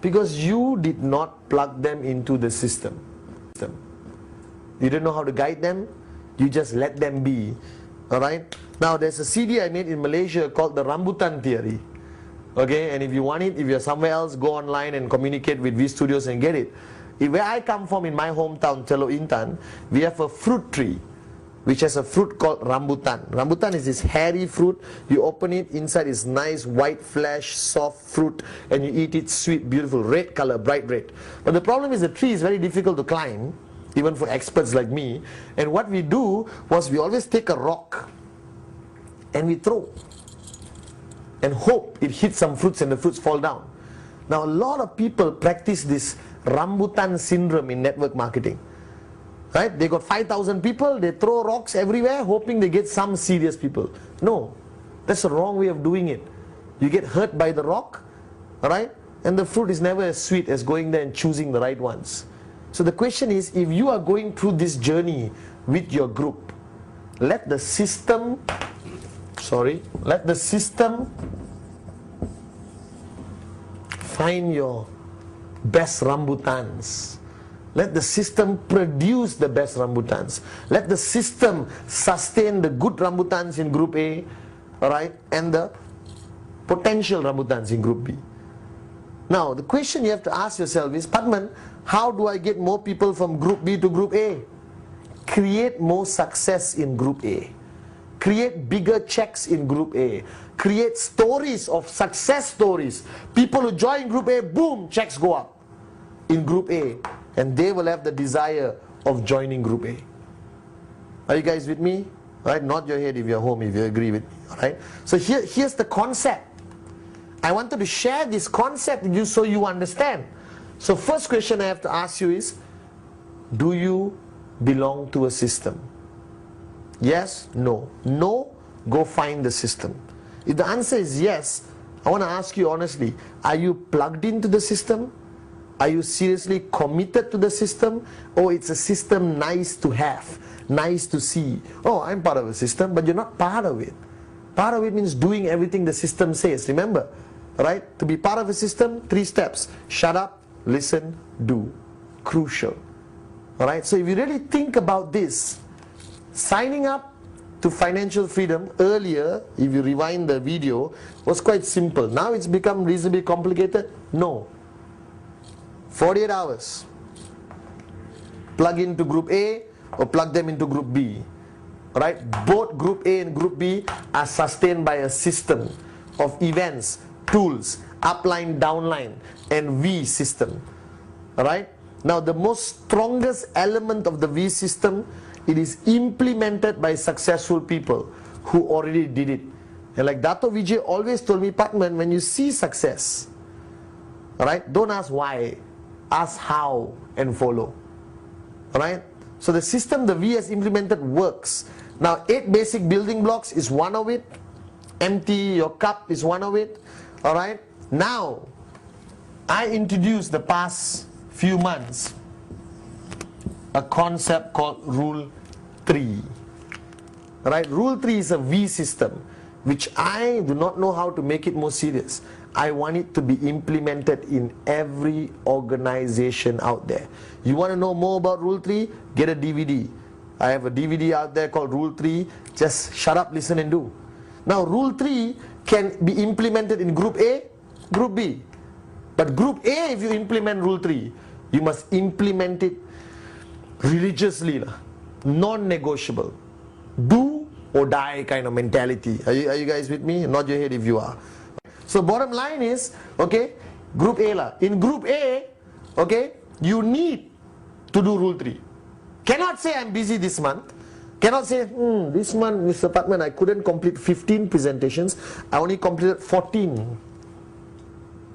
Because you did not plug them into the system. You didn't know how to guide them, you just let them be. Alright? Now there's a CD I made in Malaysia called the Rambutan Theory. Okay, and if you want it, if you're somewhere else, go online and communicate with V Studios and get it. Where I come from in my hometown, Teluk Intan, we have a fruit tree which has a fruit called rambutan. Rambutan is this hairy fruit. You open it, inside is nice white flesh, soft fruit, and you eat it sweet, beautiful, red color, bright red. But the problem is the tree is very difficult to climb, even for experts like me. And what we do was we always take a rock and we throw and hope it hits some fruits and the fruits fall down. Now a lot of people practice this rambutan syndrome in network marketing. Right? They got 5,000 people, they throw rocks everywhere hoping they get some serious people. No, that's the wrong way of doing it. You get hurt by the rock, alright? And the fruit is never as sweet as going there and choosing the right ones. So the question is, if you are going through this journey with your group, let the system find your best rambutans. Let the system produce the best rambutans. Let the system sustain the good rambutans in group A, alright, and the potential rambutans in group B. Now the question you have to ask yourself is, Pathman, how do I get more people from group B to group A? create more success in Group A. Create bigger checks in Group A. Create stories of success stories. People who join Group A, boom, checks go up in Group A. And they will have the desire of joining Group A. Are you guys with me? Right? Nod your head if you're home, if you agree with me. Alright? So here's the concept. I wanted to share this concept with you so you understand. So first question I have to ask you is, do you belong to a system? Yes? No? No? Go find the system. If the answer is yes, I want to ask you honestly, are you plugged into the system? Are you seriously committed to the system? Or it's a system nice to have, nice to see? Oh, I'm part of a system, but you're not part of it. Part of it means doing everything the system says. Remember, right? To be part of a system, 3 steps. Shut up, listen, do. Crucial. Alright, so if you really think about this, signing up to financial freedom earlier, if you rewind the video, was quite simple. Now it's become reasonably complicated? No. 48 hours. Plug into Group A or plug them into Group B. Right? Both Group A and Group B are sustained by a system of events, tools, upline, downline, and V system. Alright? Now the most strongest element of the V system, it is implemented by successful people who already did it. And like Dato Vijay always told me, Pathman, when you see success, alright, don't ask why, ask how and follow. Alright? So the system the V has implemented works. Now 8 basic building blocks is one of it. Empty your cup is one of it. Alright? Now, I introduced the past few months a concept called Rule 3. Right? Rule 3 is a V system, which I do not know how to make it more serious. I want it to be implemented in every organization out there. You want to know more about Rule 3? Get a DVD. I have a DVD out there called Rule 3. Just shut up, listen and do. Now Rule 3 can be implemented in Group A, Group B. But Group A, if you implement Rule 3, you must implement it religiously, non-negotiable. Do or die kind of mentality. Are you guys with me? Nod your head if you are. So bottom line is, okay, Group A in Group A, okay, you need to do Rule 3. Cannot say I'm busy this month. Cannot say, this month, Mr. Pathman, I couldn't complete 15 presentations. I only completed 14.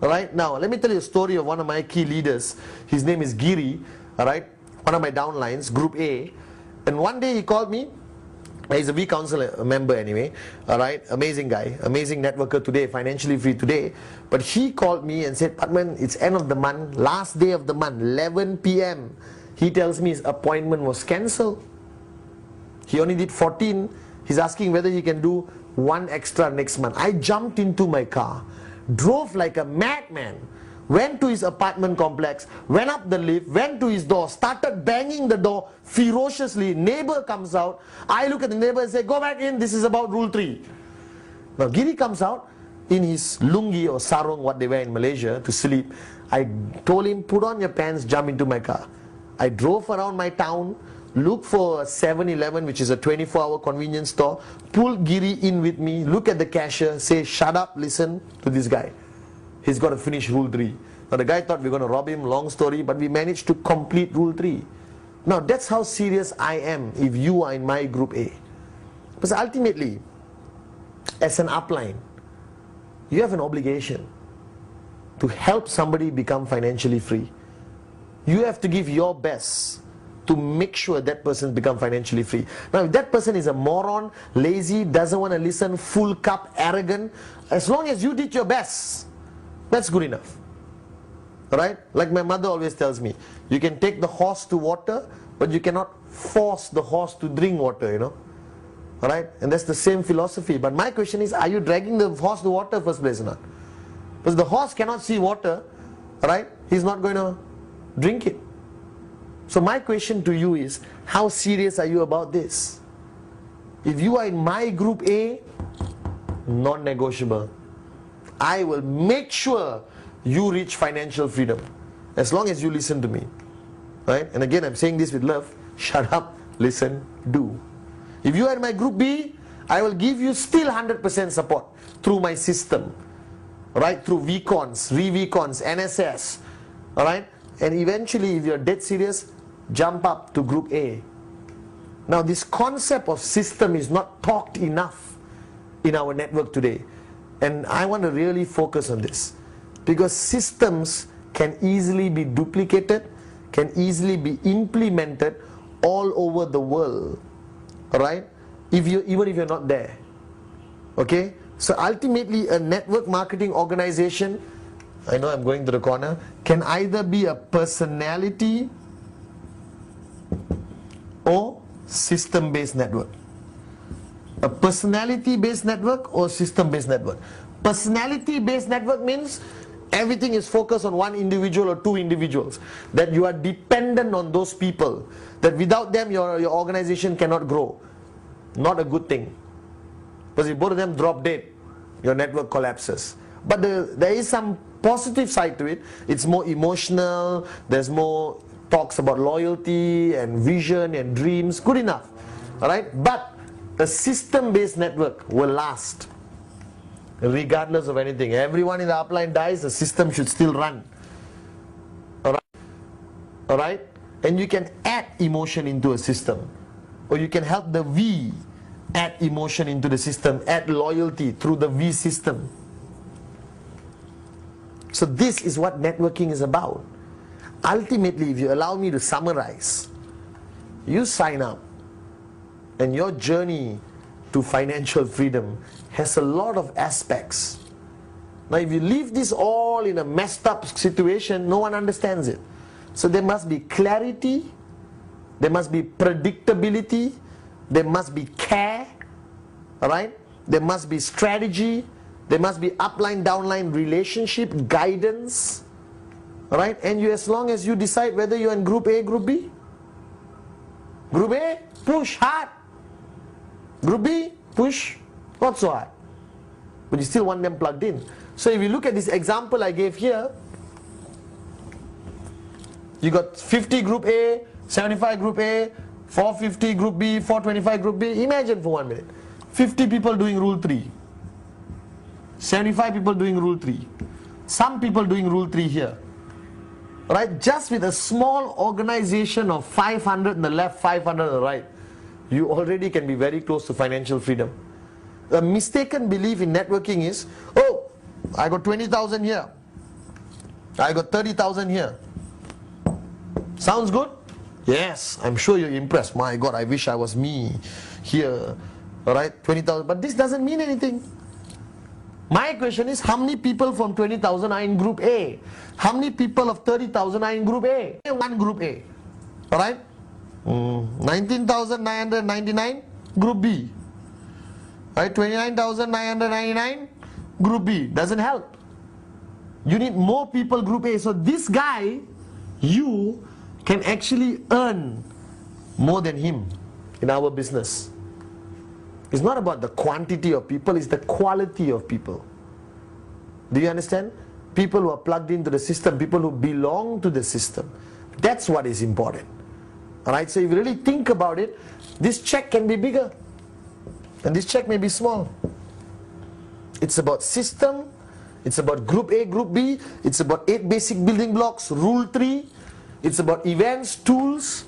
Alright, now let me tell you a story of one of my key leaders. His name is Giri, alright, one of my downlines, Group A. And one day he called me. He's a V Council member anyway, alright, amazing guy, amazing networker today, financially free today. But he called me and said, Pathman, it's end of the month, last day of the month, 11 p.m. He tells me his appointment was cancelled. He only did 14. He's asking whether he can do 1 extra next month. I jumped into my car, drove like a madman, went to his apartment complex, went up the lift, went to his door, started banging the door ferociously. Neighbor comes out. I look at the neighbor and say, go back in, this is about Rule 3. Now Giri comes out in his lungi or sarong, what they wear in Malaysia, to sleep. I told him, put on your pants, jump into my car. I drove around my town, look for a 7-Eleven, which is a 24-hour convenience store, pull Giri in with me, look at the cashier, say, shut up, listen to this guy. He's got to finish Rule 3. Now the guy thought we were going to rob him, long story, but we managed to complete Rule 3. Now that's how serious I am if you are in my Group A. Because ultimately, as an upline, you have an obligation to help somebody become financially free. You have to give your best to make sure that person becomes financially free. Now if that person is a moron, lazy, doesn't want to listen, full cup, arrogant, as long as you did your best, that's good enough. Right? Like my mother always tells me, you can take the horse to water, but you cannot force the horse to drink water, you know. Alright? And that's the same philosophy. But my question is, are you dragging the horse to water first place or not? Because the horse cannot see water, right? He's not going to drink it. So my question to you is, how serious are you about this? If you are in my Group A, non-negotiable. I will make sure you reach financial freedom, as long as you listen to me. Right? And again, I'm saying this with love. Shut up, listen, do. If you are in my group B, I will give you still 100% support through my system, right? Through VCons, re-VCons, NSS, all right? And eventually, if you're dead serious, jump up to group A. Now, this concept of system is not talked enough in our network today. And I want to really focus on this, because systems can easily be duplicated, can easily be implemented all over the world, all right? Even if you're not there, okay? So ultimately, a network marketing organization, I know I'm going to the corner, can either be a personality or system-based network. A personality-based network or system-based network. Personality-based network means everything is focused on one individual or two individuals, that you are dependent on those people, that without them your organization cannot grow. Not a good thing, because if both of them drop dead, your network collapses. But there is some positive side to it. It's more emotional, there's more talks about loyalty and vision and dreams. Good enough, all right? But a system-based network will last regardless of anything. Everyone in the upline dies, the system should still run, all right? All right? And you can add emotion into a system, or you can help the V add emotion into the system, add loyalty through the V system. So this is what networking is about. Ultimately, if you allow me to summarize, you sign up and your journey to financial freedom has a lot of aspects. Now, if you leave this all in a messed up situation, no one understands it. So there must be clarity, there must be predictability, there must be care, all right? There must be strategy, there must be upline, downline relationship, guidance, all right? And as long as you decide whether you're in group A, group B. Group A, push hard. Group B, push not so hard. But you still want them plugged in. So if you look at this example I gave here, you got 50 group A, 75 group A, 450 group B, 425 group B. Imagine for 1 minute, 50 people doing rule 3, 75 people doing rule 3, some people doing rule 3 here, right? Just with a small organization of 500 on the left, 500 on the right, you already can be very close to financial freedom. A mistaken belief in networking is, oh, I got 20,000 here, I got 30,000 here. Sounds good? Yes, I'm sure you're impressed. My God, I wish I was me here. All right, 20,000. But this doesn't mean anything. My question is, how many people from 20,000 are in group A? How many people of 30,000 are in group A? One group A. All right? 19,999, group B. All right, 29,999, group B. Doesn't help. You need more people group A. So this guy, you can actually earn more than him in our business. It's not about the quantity of people, it's the quality of people. Do you understand? People who are plugged into the system, people who belong to the system. That's what is important. Alright, so if you really think about it, this check can be bigger and this check may be small. It's about system, it's about group A, group B, it's about 8 basic building blocks, rule 3, it's about events, tools,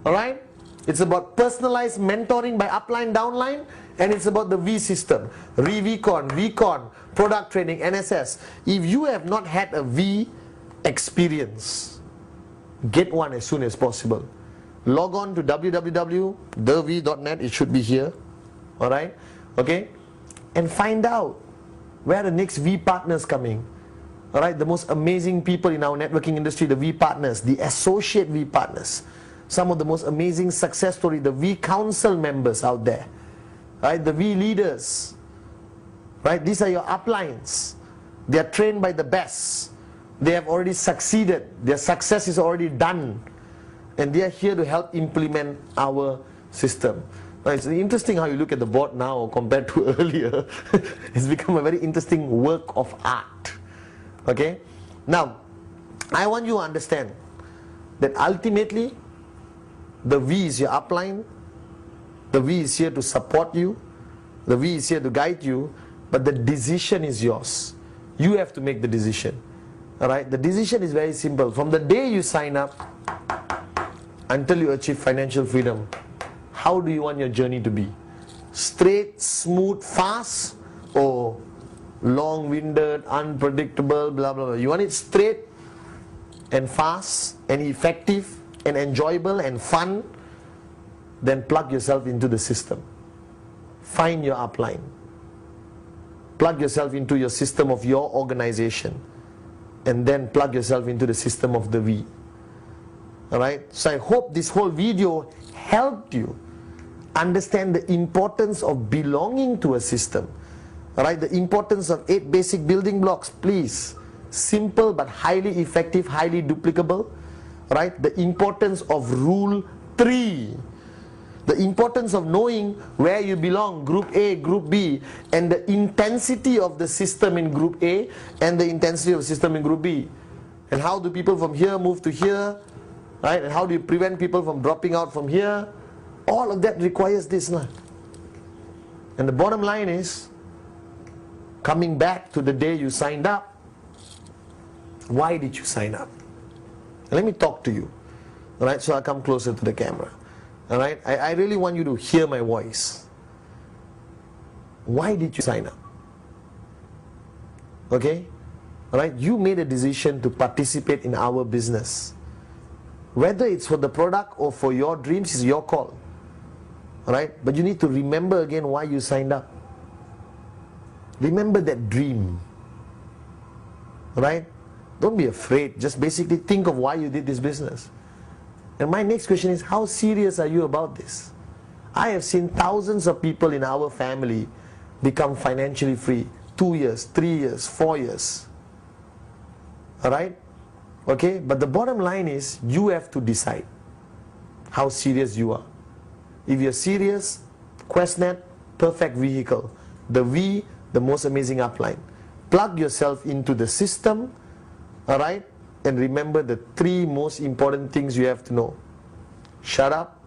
alright? It's about personalized mentoring by upline, downline, and it's about the V system, re-VCon, VCon, product training, NSS. If you have not had a V experience, get one as soon as possible. Log on to www.thev.net, it should be here, alright? Okay? And find out where the next V partners coming. Alright, the most amazing people in our networking industry, the V partners, the associate V partners. Some of the most amazing success stories, the V council members out there. Right, the V leaders. Right, these are your uplines. They are trained by the best. They have already succeeded. Their success is already done. And they are here to help implement our system. Now, it's interesting how you look at the board now compared to earlier. It's become a very interesting work of art. Okay? Now, I want you to understand that ultimately, The V is your upline. The V is here to support you. The V is here to guide you. But the decision is yours. You have to make the decision. Alright? The decision is very simple. From the day you sign up until you achieve financial freedom, how do you want your journey to be? Straight, smooth, fast, or long-winded, unpredictable, blah, blah, blah? You want it straight and fast and effective and enjoyable and fun? Then plug yourself into the system. Find your upline. Plug yourself into your system of your organization, and then plug yourself into the system of the V. Alright? So I hope this whole video helped you understand the importance of belonging to a system. Alright? The importance of 8 basic building blocks, please. Simple but highly effective, highly duplicable. Right? The importance of rule 3. The importance of knowing where you belong, group A, group B, and the intensity of the system in group A and the intensity of the system in group B. And how do people from here move to here, right? And how do you prevent people from dropping out from here? All of that requires this. And the bottom line is, coming back to the day you signed up, why did you sign up? Let me talk to you. Alright, so I'll come closer to the camera. Alright, I really want you to hear my voice. Why did you sign up? Okay? Alright, you made a decision to participate in our business. Whether it's for the product or for your dreams is your call. Alright, but you need to remember again why you signed up. Remember that dream. Alright? Don't be afraid. Just basically think of why you did this business. And my next question is, how serious are you about this? I have seen thousands of people in our family become financially free. 2 years, 3 years, 4 years. Alright? Okay? But the bottom line is, you have to decide how serious you are. If you're serious, QuestNet, perfect vehicle. The V, the most amazing upline. Plug yourself into the system. Alright? And remember the 3 most important things you have to know. Shut up,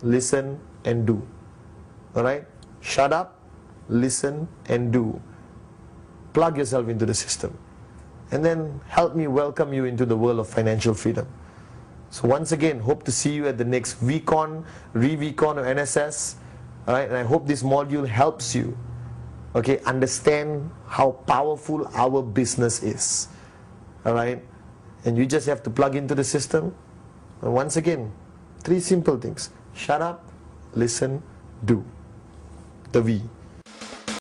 listen, and do. Alright? Shut up, listen, and do. Plug yourself into the system. And then help me welcome you into the world of financial freedom. So once again, hope to see you at the next VCon, ReVCon, or NSS. Alright? And I hope this module helps you, okay, understand how powerful our business is. Alright? And you just have to plug into the system. And once again, 3 simple things. Shut up, listen, do. The V.